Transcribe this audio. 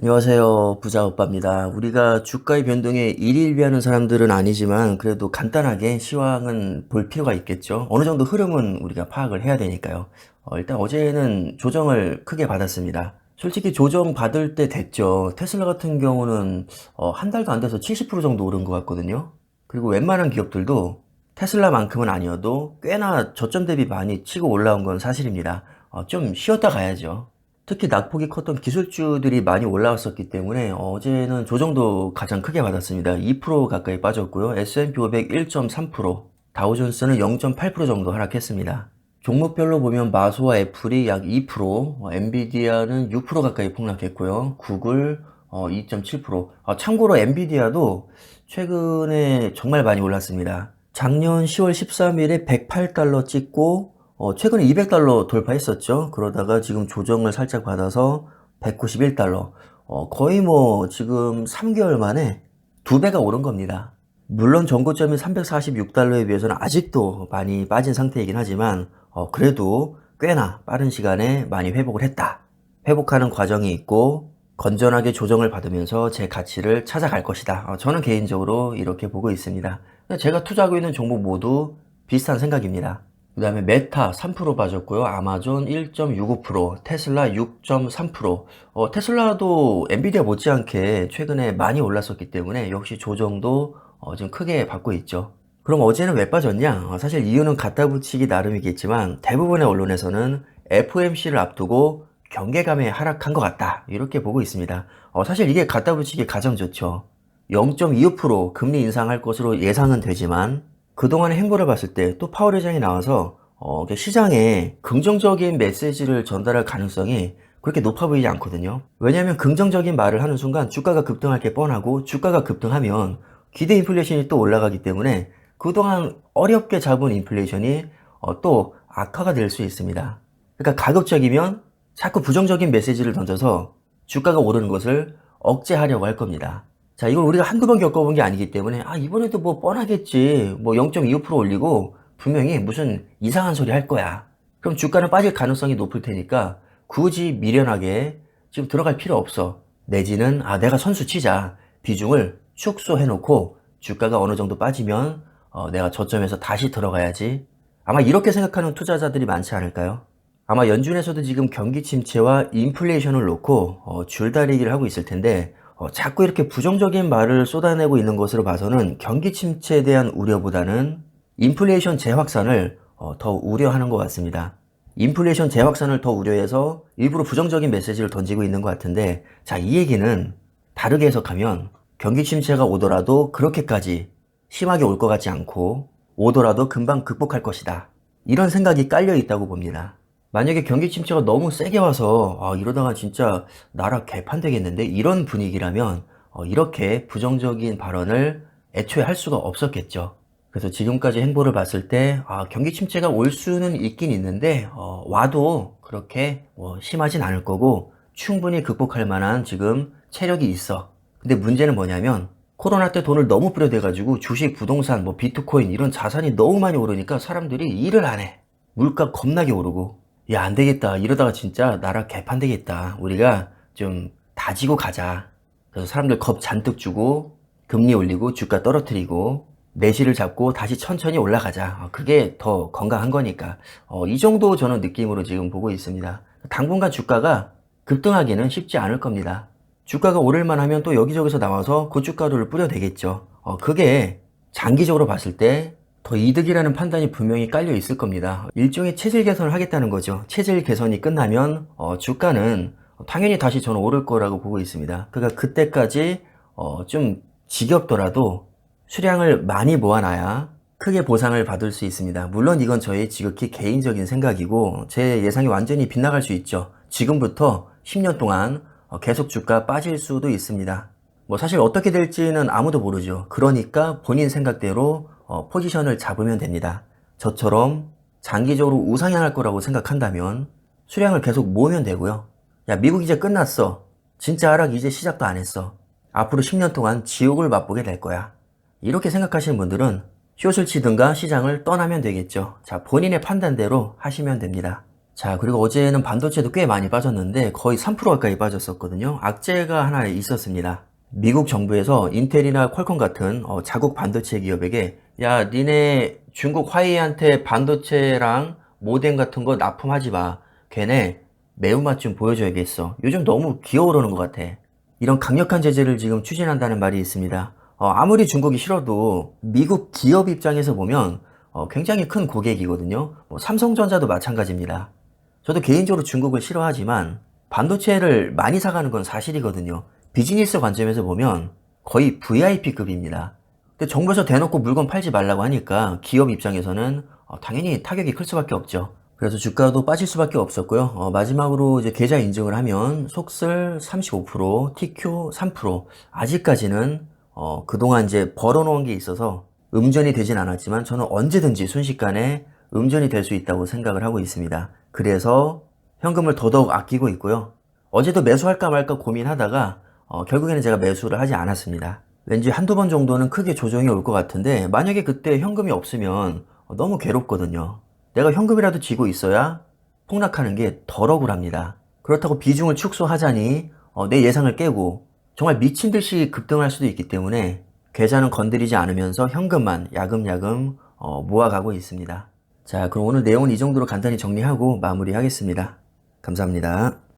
안녕하세요. 부자오빠입니다. 우리가 주가의 변동에 일일비하는 사람들은 아니지만 그래도 간단하게 시황은 볼 필요가 있겠죠. 어느 정도 흐름은 우리가 파악을 해야 되니까요. 일단 어제는 조정을 크게 받았습니다. 솔직히 조정 받을 때 됐죠. 테슬라 같은 경우는 한 달도 안 돼서 70% 정도 오른 것 같거든요. 그리고 웬만한 기업들도 테슬라만큼은 아니어도 꽤나 저점 대비 많이 치고 올라온 건 사실입니다. 좀 쉬었다 가야죠. 특히 낙폭이 컸던 기술주들이 많이 올라왔었기 때문에 어제는 조정도 가장 크게 받았습니다. 2% 가까이 빠졌고요. S&P 500 1.3%, 다우존스는 0.8% 정도 하락했습니다. 종목별로 보면 마소와 애플이 약 2%, 엔비디아는 6% 가까이 폭락했고요. 구글 2.7%. 참고로 엔비디아도 최근에 정말 많이 올랐습니다. 작년 10월 13일에 108달러 찍고 최근에 200달러 돌파했었죠. 그러다가 지금 조정을 살짝 받아서 191달러. 거의 뭐 지금 3개월 만에 2배가 오른 겁니다. 물론 전고점이 346달러에 비해서는 아직도 많이 빠진 상태이긴 하지만 그래도 꽤나 빠른 시간에 많이 회복을 했다. 회복하는 과정이 있고 건전하게 조정을 받으면서 제 가치를 찾아갈 것이다. 저는 개인적으로 이렇게 보고 있습니다. 제가 투자하고 있는 종목 모두 비슷한 생각입니다. 그 다음에 메타 3% 빠졌고요. 아마존 1.65%, 테슬라 6.3%. 테슬라도 엔비디아 못지않게 최근에 많이 올랐었기 때문에 역시 조정도 좀 크게 받고 있죠. 그럼 어제는 왜 빠졌냐? 사실 이유는 갖다 붙이기 나름이겠지만 대부분의 언론에서는 FOMC를 앞두고 경계감에 하락한 것 같다. 이렇게 보고 있습니다. 사실 이게 갖다 붙이기 가장 좋죠. 0.25% 금리 인상할 것으로 예상은 되지만 그동안의 행보를 봤을 때 또 파월 의장이 나와서 시장에 긍정적인 메시지를 전달할 가능성이 그렇게 높아 보이지 않거든요. 왜냐하면 긍정적인 말을 하는 순간 주가가 급등할 게 뻔하고 주가가 급등하면 기대 인플레이션이 또 올라가기 때문에 그동안 어렵게 잡은 인플레이션이 또 악화가 될 수 있습니다. 그러니까 가급적이면 자꾸 부정적인 메시지를 던져서 주가가 오르는 것을 억제하려고 할 겁니다. 자, 이걸 우리가 한두 번 겪어본 게 아니기 때문에 이번에도 뭐 뻔하겠지. 뭐 0.25% 올리고 분명히 무슨 이상한 소리 할 거야. 그럼 주가는 빠질 가능성이 높을 테니까 굳이 미련하게 지금 들어갈 필요 없어. 내지는 내가 선수 치자. 비중을 축소해놓고 주가가 어느 정도 빠지면 내가 저점에서 다시 들어가야지. 아마 이렇게 생각하는 투자자들이 많지 않을까요? 아마 연준에서도 지금 경기 침체와 인플레이션을 놓고 줄다리기를 하고 있을 텐데 자꾸 이렇게 부정적인 말을 쏟아내고 있는 것으로 봐서는 경기 침체에 대한 우려보다는 인플레이션 재확산을 더 우려하는 것 같습니다. 인플레이션 재확산을 더 우려해서 일부러 부정적인 메시지를 던지고 있는 것 같은데, 자, 이 얘기는 다르게 해석하면 경기 침체가 오더라도 그렇게까지 심하게 올 것 같지 않고 오더라도 금방 극복할 것이다. 이런 생각이 깔려 있다고 봅니다. 만약에 경기 침체가 너무 세게 와서 이러다가 진짜 나라 개판 되겠는데 이런 분위기라면 이렇게 부정적인 발언을 애초에 할 수가 없었겠죠. 그래서 지금까지 행보를 봤을 때 경기 침체가 올 수는 있긴 있는데 와도 그렇게 심하진 않을 거고 충분히 극복할 만한 지금 체력이 있어. 근데 문제는 뭐냐면 코로나 때 돈을 너무 뿌려대가지고 주식, 부동산, 뭐 비트코인 이런 자산이 너무 많이 오르니까 사람들이 일을 안 해. 물가 겁나게 오르고 야, 안 되겠다. 이러다가 진짜 나라 개판 되겠다. 우리가 좀 다지고 가자. 그래서 사람들 겁 잔뜩 주고 금리 올리고 주가 떨어뜨리고 내실을 잡고 다시 천천히 올라가자. 그게 더 건강한 거니까. 이 정도 저는 느낌으로 지금 보고 있습니다. 당분간 주가가 급등하기는 쉽지 않을 겁니다. 주가가 오를만 하면 또 여기저기서 나와서 고춧가루를 뿌려대겠죠. 그게 장기적으로 봤을 때 더 이득이라는 판단이 분명히 깔려 있을 겁니다. 일종의 체질 개선을 하겠다는 거죠. 체질 개선이 끝나면 주가는 당연히 다시 저는 오를 거라고 보고 있습니다. 그러니까 그때까지 좀 지겹더라도 수량을 많이 모아놔야 크게 보상을 받을 수 있습니다. 물론 이건 저의 지극히 개인적인 생각이고 제 예상이 완전히 빗나갈 수 있죠. 지금부터 10년 동안 계속 주가 빠질 수도 있습니다. 뭐 사실 어떻게 될지는 아무도 모르죠. 그러니까 본인 생각대로 포지션을 잡으면 됩니다. 저처럼 장기적으로 우상향할 거라고 생각한다면 수량을 계속 모으면 되고요. 야, 미국 이제 끝났어. 진짜 하락 이제 시작도 안 했어. 앞으로 10년 동안 지옥을 맛보게 될 거야. 이렇게 생각하시는 분들은 숏을 치든가 시장을 떠나면 되겠죠. 자, 본인의 판단대로 하시면 됩니다. 자, 그리고 어제는 반도체도 꽤 많이 빠졌는데 거의 3% 가까이 빠졌었거든요. 악재가 하나 있었습니다. 미국 정부에서 인텔이나 퀄컴 같은 자국 반도체 기업에게 야, 니네 중국 화웨이한테 반도체랑 모뎀 같은 거 납품하지 마. 걔네 매운맛 좀 보여줘야겠어. 요즘 너무 기어오르는 것 같아. 이런 강력한 제재를 지금 추진한다는 말이 있습니다. 아무리 중국이 싫어도 미국 기업 입장에서 보면 굉장히 큰 고객이거든요. 뭐 삼성전자도 마찬가지입니다. 저도 개인적으로 중국을 싫어하지만 반도체를 많이 사가는 건 사실이거든요. 비즈니스 관점에서 보면 거의 VIP급입니다. 근데 정부에서 대놓고 물건 팔지 말라고 하니까 기업 입장에서는 당연히 타격이 클 수밖에 없죠. 그래서 주가도 빠질 수밖에 없었고요. 마지막으로 이제 계좌 인증을 하면 속슬 35%, TQ 3%. 아직까지는 그동안 이제 벌어놓은 게 있어서 음전이 되진 않았지만 저는 언제든지 순식간에 음전이 될 수 있다고 생각을 하고 있습니다. 그래서 현금을 더더욱 아끼고 있고요. 어제도 매수할까 말까 고민하다가 결국에는 제가 매수를 하지 않았습니다. 왠지 한두 번 정도는 크게 조정이 올 것 같은데 만약에 그때 현금이 없으면 너무 괴롭거든요. 내가 현금이라도 쥐고 있어야 폭락하는 게 덜 억울합니다. 그렇다고 비중을 축소하자니 내 예상을 깨고 정말 미친 듯이 급등할 수도 있기 때문에 계좌는 건드리지 않으면서 현금만 야금야금 모아가고 있습니다. 자, 그럼 오늘 내용은 이 정도로 간단히 정리하고 마무리하겠습니다. 감사합니다.